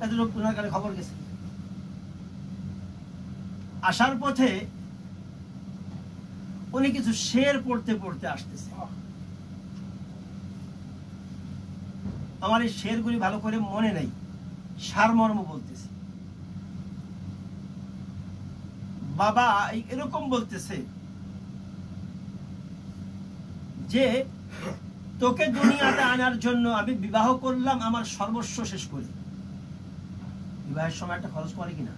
এতটুকু ওনার কাছে খবর গেছে। আসার পথে উনি কিছু শের পড়তে পড়তে আসতেছে। আমার এই শেরগুলি ভালো করে মনে নাই, সারমর্ম বলতেছে। বাবা এরকম বলতেছে যে তোকে দুনিয়াতে আনার জন্য আমি বিবাহ করলাম আমার সর্বস্ব শেষ করে। বিবাহের সময় একটা খরচ করে কিনা?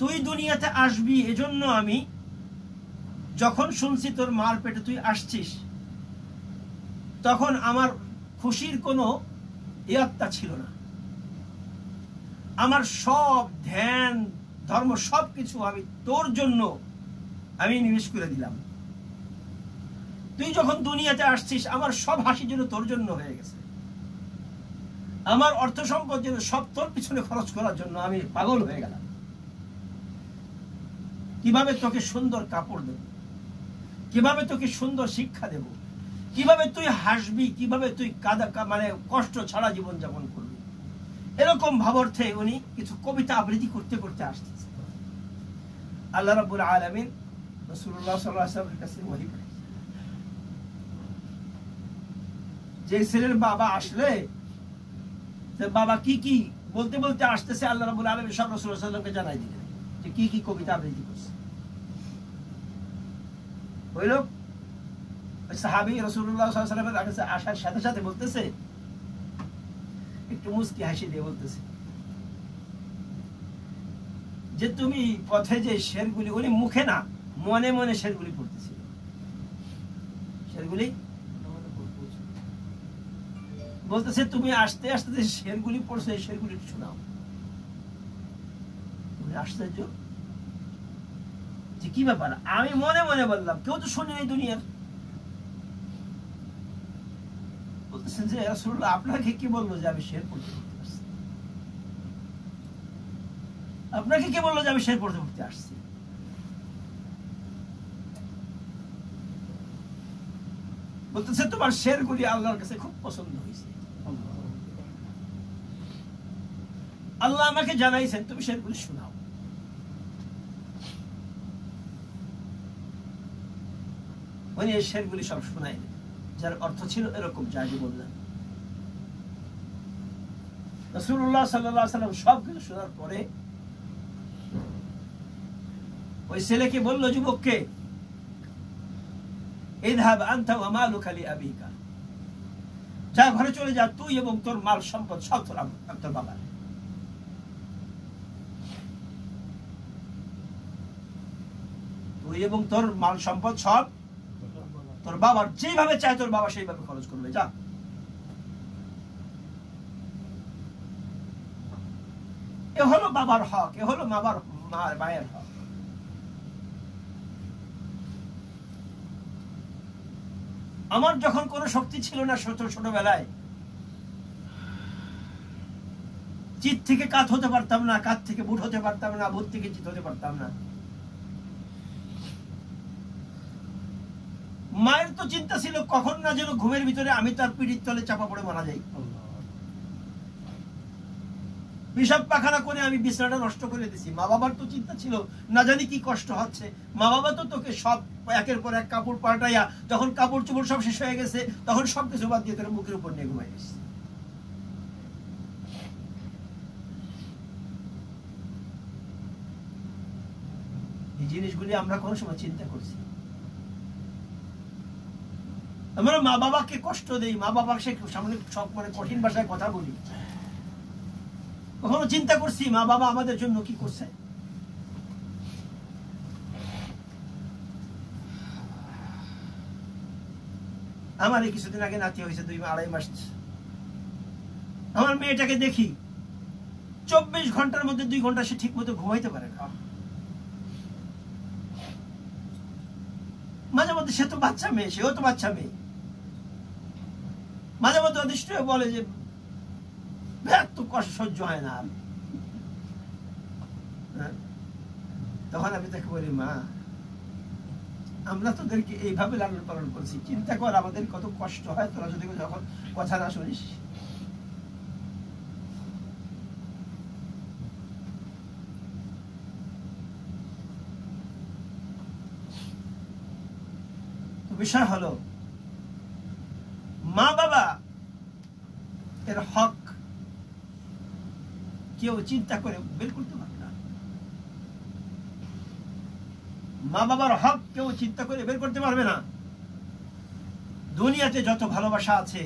তুই দুনিয়াতে আসবি এজন্য আমি যখন শুনছি তোর মার পেটে তুই আসছিস, তখন আমার খুশির কোনো ইয়ত্তা ছিল না। আমার সব ধ্যান ধর্ম সবকিছু আমি তোর জন্য আমি নিবেশ করে দিলাম। তুই যখন দুনিয়াতে আসছিস আমার সব হাসি যেন তোর জন্য হয়ে গেছে। আমার অর্থ সম্পদ যেন সব তোর পিছনে খরচ করার জন্য আমি পাগল হয়ে গেলাম। কিভাবে তোকে সুন্দর কাপড় দেব, কিভাবে তোকে সুন্দর শিক্ষা দেব, কিভাবে তুই হাসবি, কিভাবে তুই মানে কষ্ট ছাড়া জীবন যাপন করবি, এরকম ভাবার্থে উনি কিছু কবিতা আবৃত্তি করতে করতে আসতেছে। আল্লাহ রাব্বুল আলামিন রাসূলুল্লাহ সাল্লাল্লাহু আলাইহি ওয়াসাল্লামের কাছে ওহী পাঠায় যে ছেলের বাবা আসলে বাবা কি কি বলতে বলতে আসতেছে। আল্লাহ রাব্বুল আলামিন সব রাসূলুল্লাহ সাল্লাল্লাহু আলাইহি ওয়াসাল্লামকে জানাই দিলেন যে কি কি কবিতা আবৃত্তি করছে। ওই লোক সাহাবী রাসূলুল্লাহ সাল্লাল্লাহু আলাইহি ওয়াসাল্লামের কাছে আসার সাথে সাথে বলতেছে, একটু মুস্কি হাসি দিয়ে বলতেছে যে তুমি পথে যে শেরগুলি, উনি মুখে না মনে মনে শেরগুলি পড়তেছিল। শেরগুলি বলতেছে তুমি আসতে আসতে যে শেরগুলি পড়ছো এই শেরগুলি শোনাও। তুমি আশ্চর্য যে কি ব্যাপার, আমি মনে মনে বললাম, কেউ তো শোনেনি দুনিয়ার। বলতেছেন যে রাসূলুল্লাহ আপনাকে কি বললো যে আমি শের পড়তে পড়তে আসছি? আপনাকে কে বললো যে আমি শের পড়তে পড়তে আসছি? বলতেছে তোমার শেরগুলি আল্লাহর কাছে খুব পছন্দ হয়েছে। আল্লাহ আমাকে জানাইছেন তুমি শেরগুলি শোনাও। উনি এই শেরগুলি সব শোনাইলেন, যার অর্থ ছিল এরকম যা যে বললেন। রাসূলুল্লাহ সাল্লাল্লাহু আলাইহি ওয়াসাল্লাম সবকিছু শোনার পরে ওই ছেলেকে বলল, যুবককে, ইযহাব আনতা ওয়া মালুকা লিআবিকা, যা ঘরে চলে যা, তুই এবং তোর মাল সম্পদ সব তোর বাবার। তুই এবং তোর মাল সম্পদ সব তোর বাবার, যেভাবে চায় তোর বাবা সেইভাবে খরচ করবে, যা। এ হলো বাবার হক, এ হলো মায়ের হক। আমার যখন কোনো শক্তি ছিল না ছোটবেলায়, চিত থেকে কাত হতে পারতাম না, কাত থেকে বুট হতে পারতাম না, বুট থেকে চিত হতে পারতাম না। মায়ের তো চিন্তা ছিল কখন না যেন ঘুমের ভিতরে আমি তার পিঠের তলে চাপা পড়ে মারা যাই। পেশাব পায়খানা করে আমি বিছানাটা নষ্ট করে দিছি। মা বাবার তো চিন্তা ছিল না জানি কি কষ্ট হচ্ছে। মা বাবা তো তোকে সব একের পর এক কাপড় পাল্টাইয়া, যখন কাপড় চোপড় সব শেষ হয়ে গেছে তখন সবকিছু বাদ দিয়ে তোর মুখের উপর নিয়ে ঘুমাই গেছে। এই জিনিসগুলি আমরা কোন সময় চিন্তা করছি? আমরা মা বাবাকে কষ্ট দেই, মা বাবার সামনে সব মানে কঠিন ভাষায় কথা বলি। কখনো চিন্তা করছি মা বাবা আমাদের জন্য কি করছে? আমার এই কিছুদিন আগে নাতি হয়েছে, 2-2.5 মাস। আমার মেয়েটাকে দেখি 24 ঘন্টার মধ্যে 2 ঘন্টা সে ঠিক মতো ঘুমাইতে পারে না। মাঝে মধ্যে সে তো বাচ্চা মেয়ে, সেও তো বাচ্চা মেয়ে, মাঝে মধ্যে অদৃষ্ট বলে যে এত কষ্ট সহ্য হয় না। তখন আমি তাকে বলি, মা আমরা তোদেরকে এইভাবে লালন পালন করছি, চিন্তা কর আমাদের কত কষ্ট হয় তোরা যদি যখন কথা না শুনিস। বিষয় হলো মা বাবা এর হক কেউ চিন্তা করে বের করতে পারে না। মা বাবার হক কেউ চিন্তা করে বের করতে পারবে না। দুনিয়াতে যত ভালোবাসা আছে,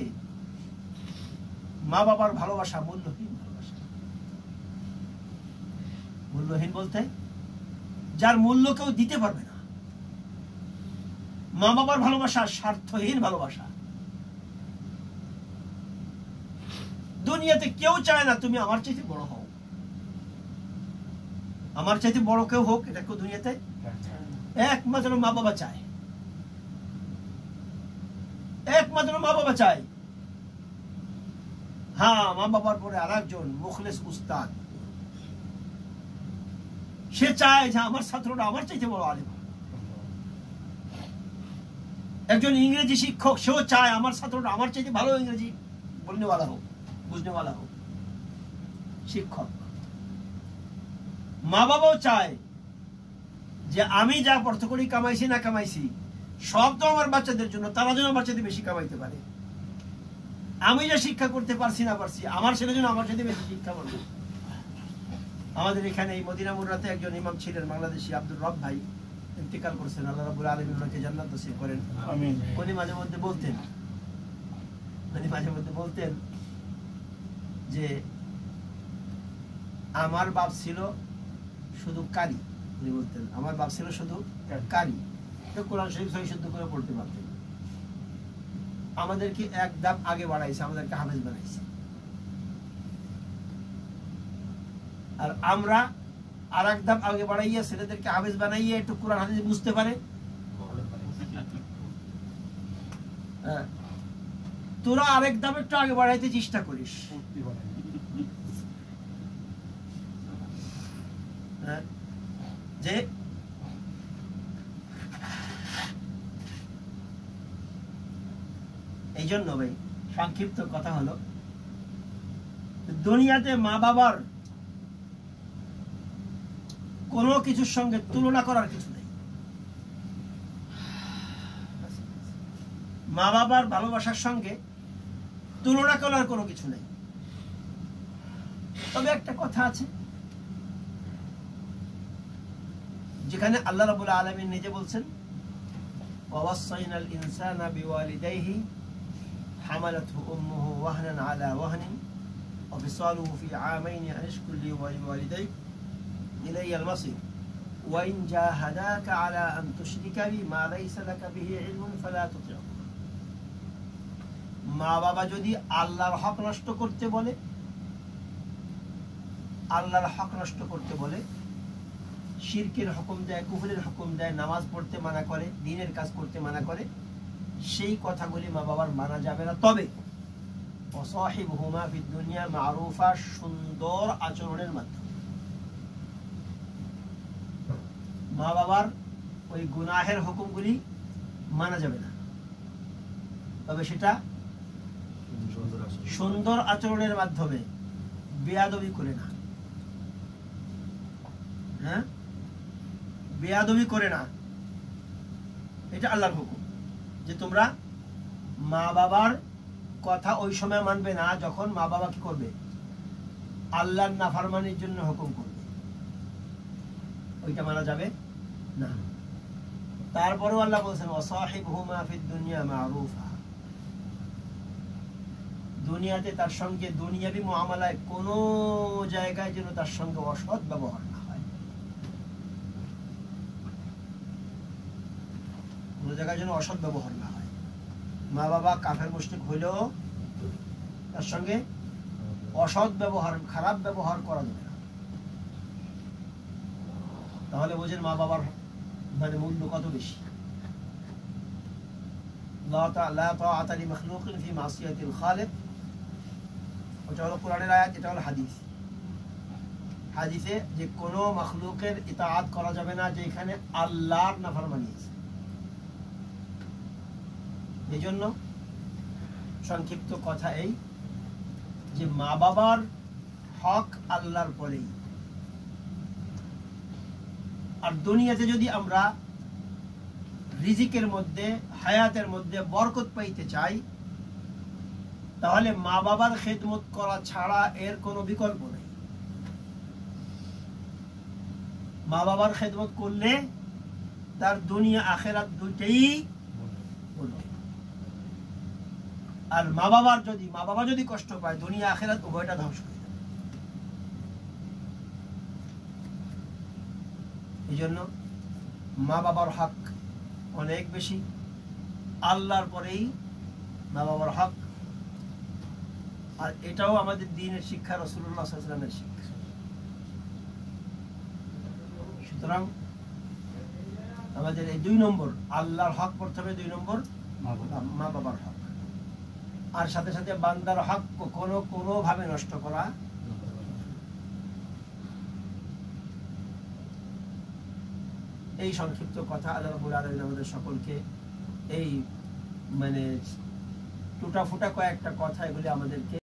মা বাবার ভালোবাসা মূল্যহীন ভালোবাসা। মূল্যহীন বলতে যার মূল্য কেউ দিতে পারবে না। মা বাবার ভালোবাসা স্বার্থহীন ভালোবাসা। দুনিয়াতে কেউ চায় না তুমি আমার চাইতে বড় হও, আমার চাইতে বড় কেউ হোক, এটা কেউ দুনিয়াতে একমাত্র মা বাবা চায়। একমাত্র মা বাবা চায়। হ্যাঁ, মা বাবার পরে আর একজন মুখলেস উস্তাদ, সে চায় যে আমার ছাত্ররা আমার চাইতে বড় আলেম। একজন ইংরেজি শিক্ষক, সেও চায় আমার ছাত্ররা আমার চাইতে ভালো ইংরেজি বলনেওয়ালা হোক, বুঝনেওয়ালা হোক। শিক্ষক, মা বাবাও চায় যে আমি যা অর্থ করি কামাইছি না কামাইছি সব তো আমার বাচ্চাদের জন্য, তারা যেন বাচ্চাদের বেশি কামাইতে পারে। আমি যা শিক্ষা করতে পারছি না পারছি, আমার ছেলে যেন আমার সাথে বেশি শিক্ষা করবে। আমাদের এখানে এই মদিনা মুরাতে একজন ইমাম ছিলেন বাংলাদেশি, আব্দুর রব ভাই, ইন্তেকাল করছেন। আল্লাহ রাব্বুল আলামিন ওনাকে জান্নাত নসিব করেন, আমিন। উনি মাঝে মধ্যে বলতেন যে আমার বাপ ছিল শুধু কারি। উনি বলতেন আমার বাপ ছিল শুধু কারি, তো কোরআন শরীফ সহি শুদ্ধ করে পড়তে পারতেন। আমাদেরকে এক ধাপ আগে বাড়াইছে, আমাদেরকে হাফেজ বানাইছে। আর আমরা আর এক ধাপ আগে বাড়াইয়া ছেলেদেরকে হাফেজ বানাইয়া একটু কোরআন হাদিস বুঝতে পারে। তোরা আরেক ধাপ একটু আগে বাড়াইতে চেষ্টা করিস। যে এই জন্য ভাই সংক্ষিপ্ত কথা হলো, দুনিয়াতে মা বাবার কোনো কিছুর সঙ্গে তুলনা করার কিছু নেই। মা বাবার ভালোবাসার সঙ্গে তুলনা করার কোনো কিছু নেই। তবে একটা কথা আছে, যেখানে আল্লাহ রাব্বুল আলামিন নিজে বলছেন ওয়াসাইনাল ইনসানা বিওয়ালিদাইহি হামালাতহু উম্মুহু ওয়াহনান আলা ওয়াহনিন ওয়া ফিসালুহু ফি আমাইনি আন ইশকুর লি ওয়া লিওয়ালিদাইক ইলাইয়াল মাসির ওয়া ইন জাহাদাকা আলা আন তুশরিকা বি মা লাইসা লাকা বিহি ইলমুন ফালা তুতি'হুমা। মা বাবা যদি আল্লাহর হক নষ্ট করতে বলে, আল্লাহর হক নষ্ট করতে বলে, শিরকের হুকুম দেয়, কুফরের হুকুম দেয়, নামাজ পড়তে মানা করে, দ্বীনের কাজ করতে মানা করে, সেই কথাগুলি মা বাবার মানা যাবে না। তবে ওয়াসাহিবহুমা ফিদ দুনিয়া মারুফা, সুন্দর আচরণের মাধ্যমে। মা বাবার ওই গুনাহের হুকুমগুলি মানা যাবে না, তবে সেটা সুন্দর আচরণের মাধ্যমে, বেয়াদবি করে না। হ্যাঁ, বেয়াদবি করে না, এটা আল্লাহর হুকুম যে তোমরা মা বাবার কথা ওই সময় মানবে না যখন মা বাবা কি করবে, আল্লাহর নাফরমানির জন্য হুকুম করবে, ওইটা মানা যাবে না। তারপরেও আল্লাহ বলছেন ওয়াসাহিবহুমা ফিদ দুনিয়া মারুফা, দুনিয়াতে তার সঙ্গে দুনিয়াবি মুআমালায় কোনো জায়গায় যেন তার সঙ্গে অসৎ ব্যবহার না হয়। কোনো জায়গায় যেন অসৎ ব্যবহার না হয়। মা বাবা কাফের মুশরিক হইলেও তার সঙ্গে অসৎ ব্যবহার, খারাপ ব্যবহার করা যাবে না। তাহলে বোঝেন মা বাবার মানে মূল্য কত বেশি। লা তাআতা লিমাখলুকিন ফি মাসিয়াতিল খালিক, ওটা হলো কোরআনের আয়াত, এটা হলো হাদিস। হাদিসে যে কোনো মাখলুকের ইতাআত করা যাবে না যেখানে আল্লাহর নাফরমানি আছে। এই জন্য সংক্ষিপ্ত কথা এই যে মা বাবার হক আল্লাহর পরেই। আর দুনিয়াতে যদি আমরা রিজিকের মধ্যে, হায়াতের মধ্যে বরকত পাইতে চাই, তাহলে মা বাবার খেদমত করা ছাড়া এর কোনো বিকল্প নেই। মা বাবার খেদমত করলে তার দুনিয়া আখেরাত দুইটাই বলবে। আর মা বাবা যদি কষ্ট পায়, দুনিয়া আখেরাত উভয়টা ধ্বংস হয়ে যাবে। এই জন্য মা বাবার হক অনেক বেশি, আল্লাহর পরেই মা বাবার হক। আর এটাও আমাদের দ্বীনের শিক্ষা, রাসূলুল্লাহ সাল্লাল্লাহু আলাইহি ওয়াসাল্লামের শিক্ষা। সুতরাং আমাদের এই 2 নম্বর আল্লাহর হক প্রথমে, 2 নম্বর মা বাবার হক। আর সাথে সাথে বান্দার হক কখনো কোনোভাবে নষ্ট করা। এই সংক্ষিপ্ত কথা আল্লাহ রাব্বুল আলামিন আমাদের সকলকে এই মানে টুটা ফুটা কয়েকটা কথা, এগুলি আমাদেরকে